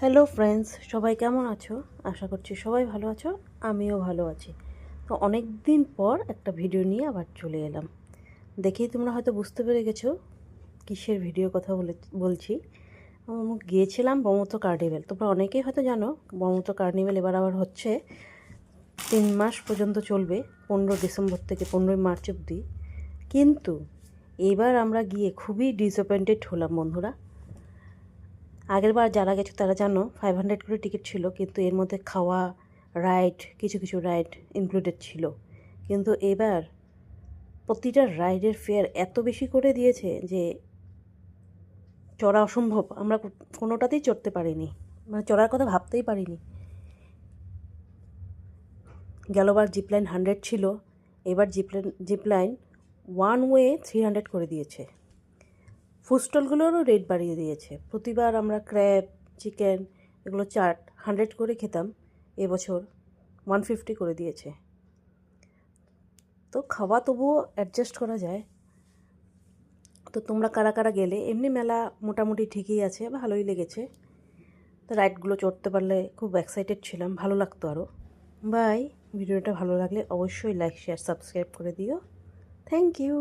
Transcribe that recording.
Hello friends, সবাই কেমন আছো? আশা করছি সবাই ভালো আছো, আমিও ভালো আছি। তো অনেক দিন পর একটা ভিডিও নিয়ে আবার চলে এলাম। দেখেই তোমরা হয়তো বুঝতে পেরে গেছো কিসের ভিডিও কথা বলছি। গিয়েছিলাম ব্রহ্মপুত্র কার্নিভ্যাল। তোমরা অনেকেই হয়তো জানো ব্রহ্মপুত্র কার্নিভ্যাল এবার আবার হচ্ছে 3 মাস পর্যন্ত চলবে, 15 ডিসেম্বর থেকে 15 মার্চ অবধি। কিন্তু এবার আমরা গিয়ে খুবই ডিসঅ্যাপয়েন্টেড হলাম বন্ধুরা। আগের বার যারা গেছো তারা জানো 500 করে টিকিট ছিল, কিন্তু এর মধ্যে খাওয়া, রাইড, কিছু কিছু রাইড ইনক্লুডেড ছিল। কিন্তু এবার প্রতিটা রাইডের ফেয়ার এত বেশি করে দিয়েছে যে চড়া অসম্ভব। আমরা কোনোটাতেই চড়তে পারিনি, মানে চড়ার কথা ভাবতেই পারিনি। গেলবার জিপলাইন 100 ছিল, এবার জিপলাইন ওয়ান ওয়ে 300 করে দিয়েছে। ফুড স্টলগুলোরও রেট বাড়িয়ে দিয়েছে। প্রতিবার আমরা ক্র্যাব, চিকেন, এগুলো চাট 100 করে খেতাম, এবছর 150 করে দিয়েছে। তো খাওয়া তবুও অ্যাডজাস্ট করা যায়। তো তোমরা কারা কারা গেলে? এমনি মেলা মোটামুটি ঠিকই আছে, ভালোই লেগেছে। তো রাইডগুলো চড়তে পারলে খুব এক্সাইটেড ছিলাম, ভালো লাগতো আরও। বাই। ভিডিওটা ভালো লাগলে অবশ্যই লাইক, শেয়ার, সাবস্ক্রাইব করে দিও। Thank you.